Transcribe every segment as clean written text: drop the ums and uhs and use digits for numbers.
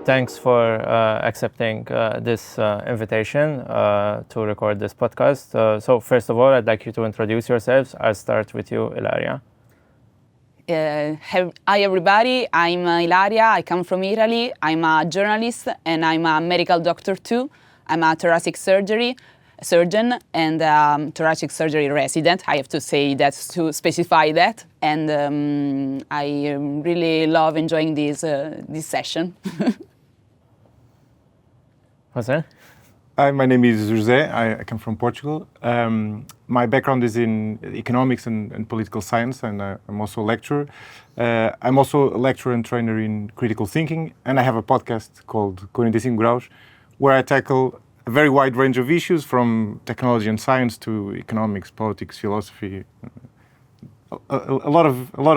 Thanks for accepting this invitation to record this podcast. So first of all, I'd like you to introduce yourselves. I'll start with you, Ilaria. Hi everybody, I'm Ilaria, I come from Italy, I'm a journalist and I'm a medical doctor too. I'm a thoracic surgeon and thoracic surgery resident. I have to say that to specify that, and I really love enjoying this session. José? Hi, my name is José. I come from Portugal. My background is in economics and political science, and I'm also a lecturer. I'm also a lecturer and trainer in critical thinking, and I have a podcast called 45 Graus, where I tackle a very wide range of issues from technology and science to economics, politics, philosophy, a lot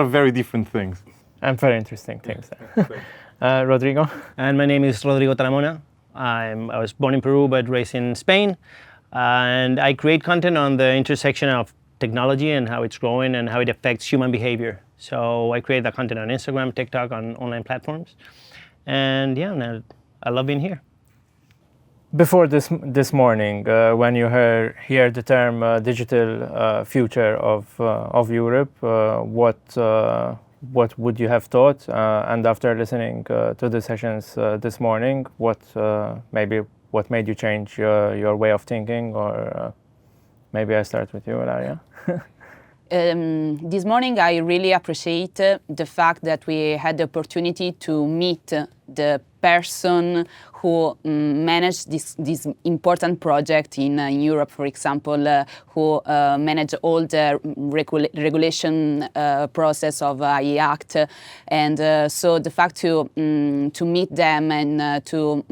of very different things. And very interesting things. Rodrigo? And my name is Rodrigo Taramona. I was born in Peru but raised in Spain, and I create content on the intersection of technology and how it's growing and how it affects human behavior. So I create that content on Instagram, TikTok, on online platforms, and yeah, I love being here. Before this morning, when you hear the term digital future of Europe, what would you have thought? And after listening to the sessions this morning, what made you change your way of thinking? Or maybe I start with you, Ilaria. This morning, I really appreciate the fact that we had the opportunity to meet the person who managed this important project in Europe, for example, who managed all the regulation process of AI Act, and so the fact to meet them and to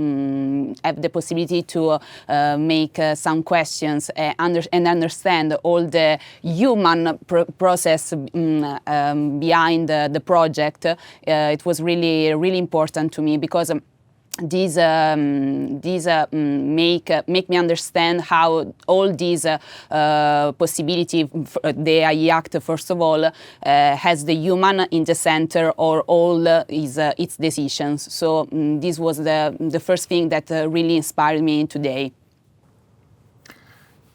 have the possibility to make some questions and understand all the human process behind the project, it was really important to me, because these make me understand how all these possibility, the AI Act first of all, has the human in the center or all its decisions. So this was the first thing that really inspired me today.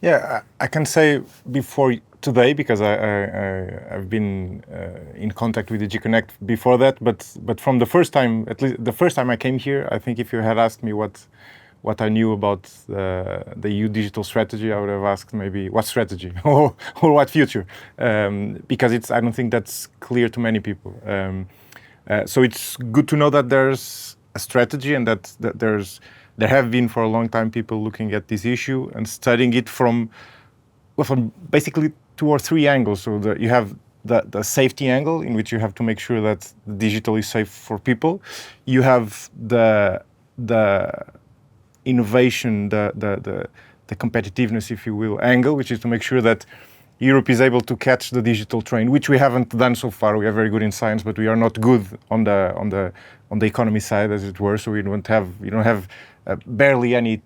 Yeah, I can say before today, because I've been in contact with DigiConnect before that, but from the first time, at least the first time I came here, I think if you had asked me what I knew about the EU digital strategy, I would have asked maybe what strategy or what future, because I don't think that's clear to many people. So it's good to know that there's a strategy and that there have been for a long time people looking at this issue and studying it from basically 2 or 3 angles. So you have the safety angle, in which you have to make sure that digital is safe for people. You have the innovation, the competitiveness, if you will, angle, which is to make sure that Europe is able to catch the digital train, which we haven't done so far. We are very good in science, but we are not good on the economy side, as it were. So we don't have barely any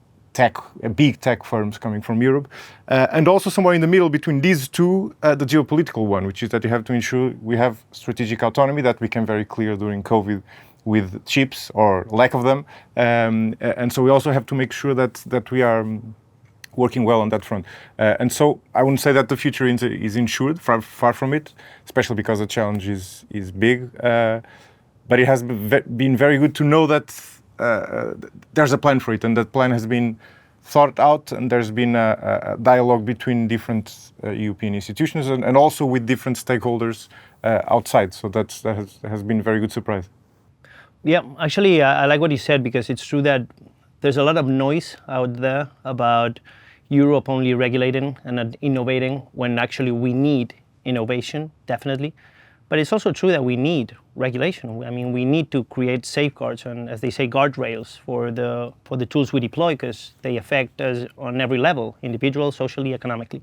big tech firms coming from Europe, and also somewhere in the middle between these two, the geopolitical one, which is that you have to ensure we have strategic autonomy that became very clear during COVID with chips or lack of them, and so we also have to make sure that we are working well on that front. And so I wouldn't say that the future is ensured, far from it, especially because the challenge is big, but it has been very good to know that there's a plan for it, and that plan has been thought out, and there's been a dialogue between different European institutions and also with different stakeholders outside. So that has been a very good surprise. Yeah, actually, I like what you said, because it's true that there's a lot of noise out there about Europe only regulating and not innovating, when actually we need innovation, definitely. But it's also true that we need regulation. I mean, we need to create safeguards and, as they say, guardrails for the tools we deploy, because they affect us on every level, individual, socially, economically.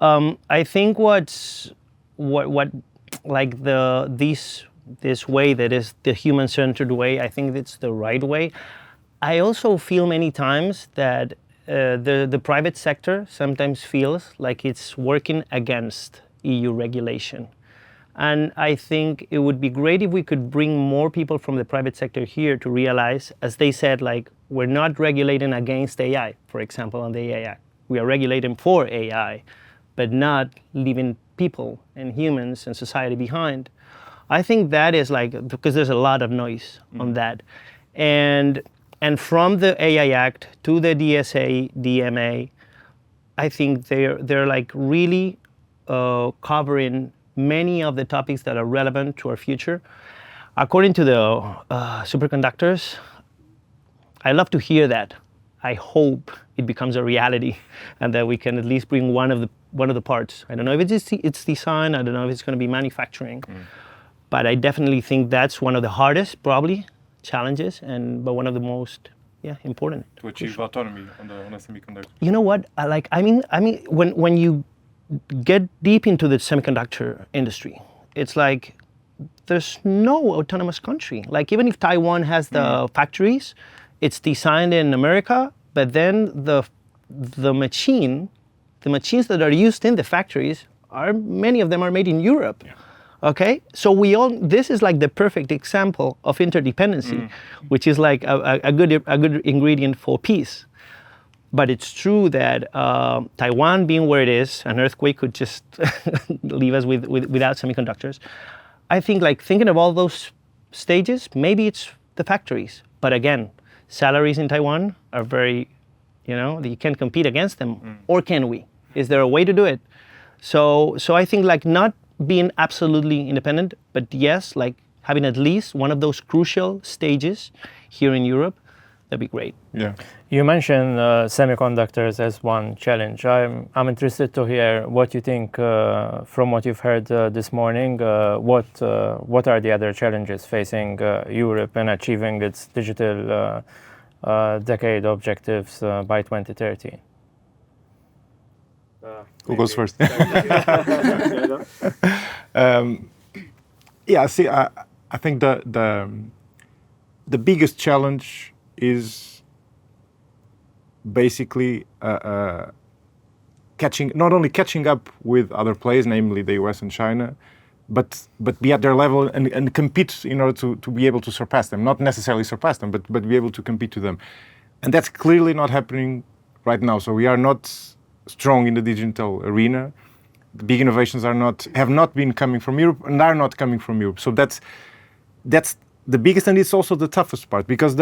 I think this way that is the human-centered way, I think it's the right way. I also feel many times that the private sector sometimes feels like it's working against EU regulation. And I think it would be great if we could bring more people from the private sector here to realize, as they said, like, we're not regulating against AI, for example, on the AI Act. We are regulating for AI, but not leaving people and humans and society behind. I think that is like, because there's a lot of noise on that. And from the AI Act to the DSA, DMA, I think they're like really covering many of the topics that are relevant to our future. According to the superconductors, I love to hear that. I hope it becomes a reality and that we can at least bring one of the parts. I don't know if it's design, I don't know if it's going to be manufacturing, but I definitely think that's one of the hardest, probably, challenges, but one of the most important. To achieve autonomy on a semiconductor. You know what? I mean, when you get deep into the semiconductor industry, it's like there's no autonomous country. Like even if Taiwan has the factories, it's designed in America, but then the machines that are used in the factories many of them are made in Europe. Yeah. Okay, so this is like the perfect example of interdependency, which is like a good ingredient for peace. But it's true that Taiwan being where it is, an earthquake could just leave us without semiconductors. I think like thinking of all those stages, maybe it's the factories. But again, salaries in Taiwan are very, you can't compete against them. Or can we? Is there a way to do it? So I think like not being absolutely independent, but yes, like having at least one of those crucial stages here in Europe, that'd be great. Yeah. You mentioned semiconductors as one challenge. I'm interested to hear what you think from what you've heard this morning. What are the other challenges facing Europe in achieving its digital decade objectives by 2030? Who goes first? See, I think the biggest challenge is basically not only catching up with other players, namely the US and China, but be at their level and compete in order to be able to surpass them. Not necessarily surpass them, but be able to compete to them. And that's clearly not happening right now. So we are not strong in the digital arena. The big innovations have not been coming from Europe and are not coming from Europe. So that's the biggest, and it's also the toughest part, because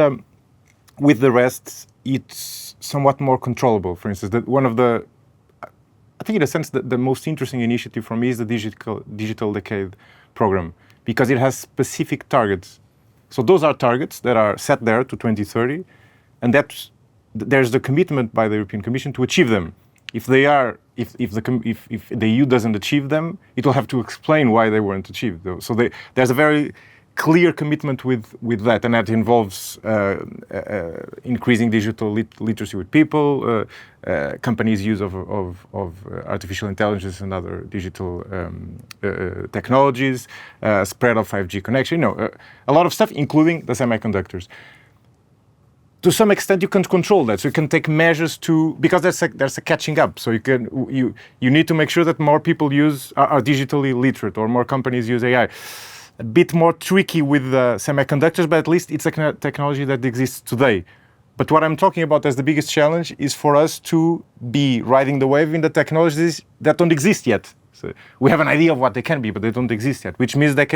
with the rest, it's somewhat more controllable. For instance, I think in a sense the most interesting initiative for me is the digital decade program, because it has specific targets. So those are targets that are set there to 2030, and there's the commitment by the European Commission to achieve them. If the EU doesn't achieve them, it will have to explain why they weren't achieved. So there's a very clear commitment with that, and that involves increasing digital literacy with people, companies' use of artificial intelligence and other digital technologies, spread of 5G connection, a lot of stuff, including the semiconductors. To some extent, you can control that, so you can take measures because there's a catching up. So you need to make sure that more people are digitally literate, or more companies use AI. A bit more tricky with semiconductors, but at least it's a technology that exists today. But what I'm talking about as the biggest challenge is for us to be riding the wave in the technologies that don't exist yet. So we have an idea of what they can be, but they don't exist yet, which means that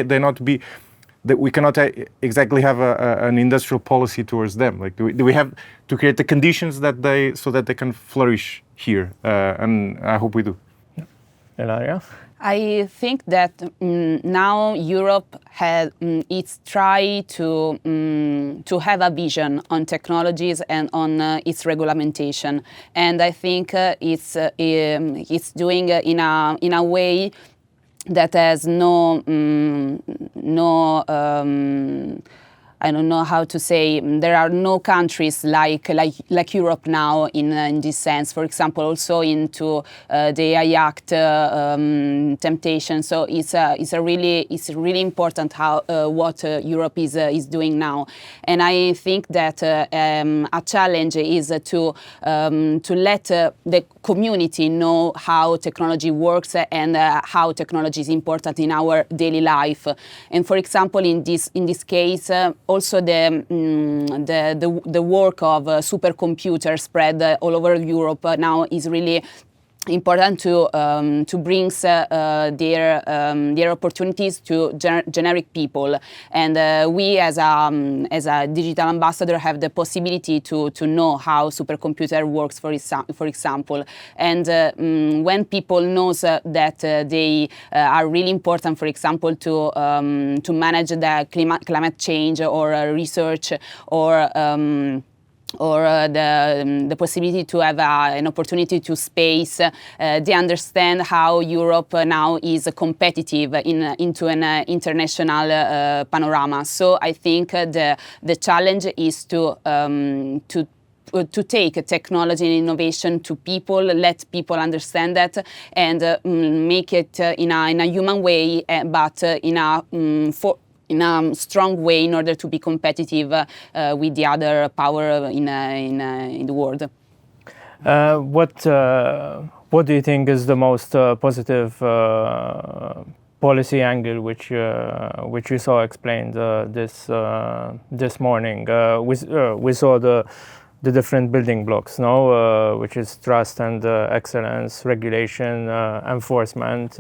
we cannot exactly have an industrial policy towards them. Like we have to create the conditions so that they can flourish here, and I hope we do. Ilaria? I think that now Europe it's trying to have a vision on technologies and on its regulation, and I think it's doing in a way I don't know how to say, there are no countries like Europe now in this sense. For example, also into the AI Act temptation. So it's really important how what Europe is doing now. And I think that a challenge is to let the community know how technology works and how technology is important in our daily life. And for example, in this case, also the work of supercomputers spread all over Europe now is really important to bring their opportunities to generic people, and we as a digital ambassador have the possibility to know how supercomputer works, for example, and when people knows that they are really important, for example, to manage the climate change or research or the possibility to have an opportunity to space, they understand how Europe now is competitive into an international panorama. So I think the challenge is to take technology and innovation to people, let people understand that, and make it in a human way, but in a strong way in order to be competitive with the other power in the world. What do you think is the most positive policy angle which you saw explained this morning? We saw the different building blocks, no, which is trust and excellence, regulation, enforcement.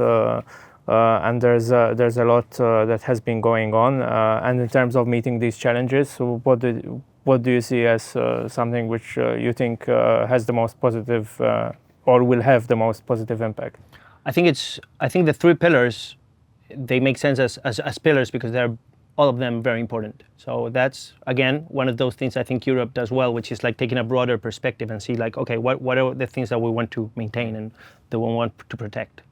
And there's a lot that has been going on. And in terms of meeting these challenges, so what do you see as something which you think has the most positive or will have the most positive impact? I think the three pillars, they make sense as pillars because they're all of them very important. So that's again one of those things I think Europe does well, which is like taking a broader perspective and see like, okay, what are the things that we want to maintain and that we want to protect?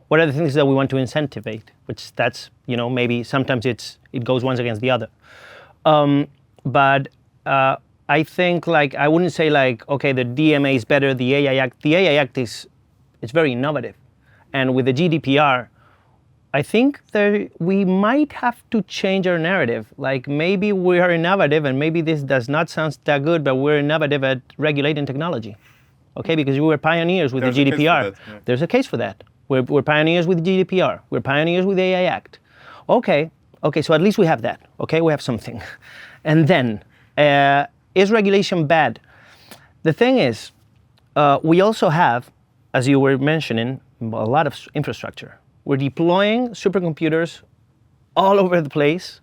What are the things that we want to incentivize? Which that's, maybe sometimes it goes one against the other. But I think I wouldn't say okay, the DMA is better, the AI Act. The AI Act it's very innovative. And with the GDPR, I think we might have to change our narrative. Like maybe we are innovative and maybe this does not sound that good, but we're innovative at regulating technology. Okay, because we were pioneers with the GDPR. There's a case for that. We're pioneers with GDPR. We're pioneers with the AI Act. Okay, so at least we have that. Okay, we have something. And then, is regulation bad? The thing is, we also have, as you were mentioning, a lot of infrastructure. We're deploying supercomputers all over the place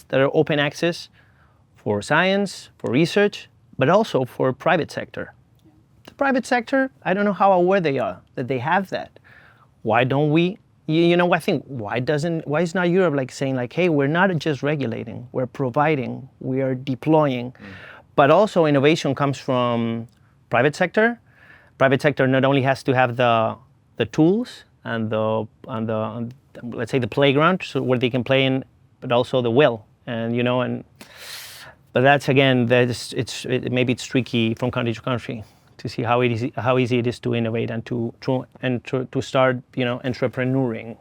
that are open access for science, for research, but also for private sector. The private sector, I don't know how aware they are that they have that. Why don't we, I think, why is not Europe saying hey, we're not just regulating, we're providing, we are deploying. But also innovation comes from private sector. Private sector not only has to have the tools and let's say the playground so where they can play in, but also the will. And but that's again, maybe it's tricky from country to country to see how easy it is to innovate and to start entrepreneuring.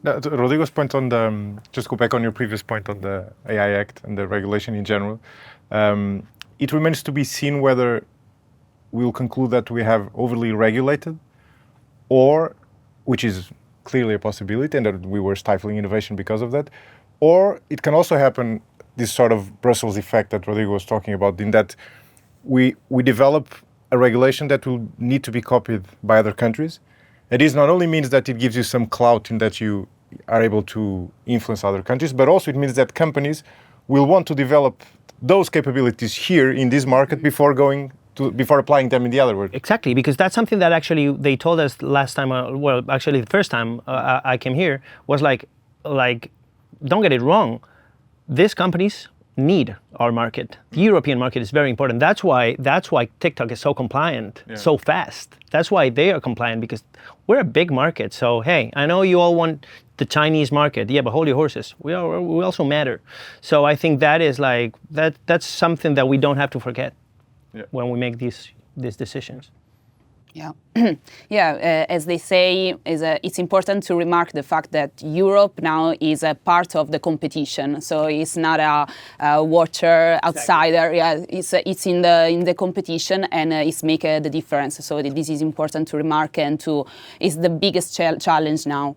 Now, to Rodrigo's point on just go back on your previous point on the AI Act and the regulation in general. It remains to be seen whether we'll conclude that we have overly regulated, or, which is clearly a possibility, and that we were stifling innovation because of that, or it can also happen, this sort of Brussels effect that Rodrigo was talking about, in that we develop a regulation that will need to be copied by other countries. It not only means that it gives you some clout in that you are able to influence other countries, but also it means that companies will want to develop those capabilities here in this market before applying them in the other world. Exactly, because that's something that actually they told us last time, the first time I came here, was like, don't get it wrong, these companies need our market. The European market is very important. That's why TikTok is so compliant, so fast. That's why they are compliant, because we're a big market. So hey, I know you all want the Chinese market. Yeah, but hold your horses. We also matter. So I think that is like that's something that we don't have to forget when we make these decisions. Yeah, yeah. As they say, it's important to remark the fact that Europe now is a part of the competition. So it's not a watcher outsider. Exactly. Yeah, it's in the competition, and it's make the difference. So this is important to remark, and it's the biggest challenge now.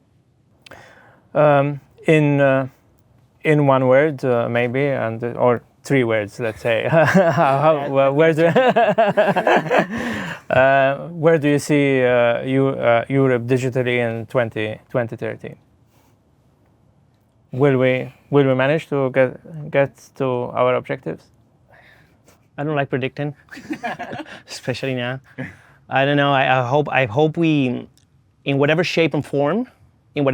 In one word, maybe, or 3 words, let's say. Where do you see Europe digitally in 2030? Will we manage to get to our objectives? I don't like predicting, especially now. I don't know. I hope we, in whatever shape and form. This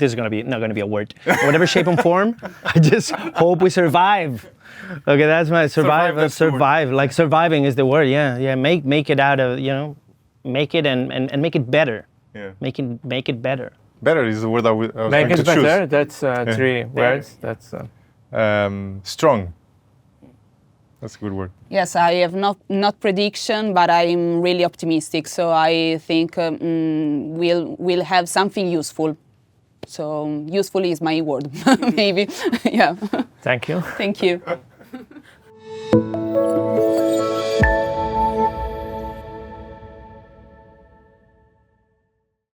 is not going to be a word. In whatever shape and form, I just hope we survive. Okay, that's my survive. Like surviving is the word. Yeah. Make it out of, make it and make it better. Yeah. Make it better. Better is the word I was make going to better. choose. That's 3 words. That's strong. That's a good word. Yes, I have not prediction, but I'm really optimistic. So I think we'll have something useful. So useful is my word, maybe. Yeah. Thank you. Thank you.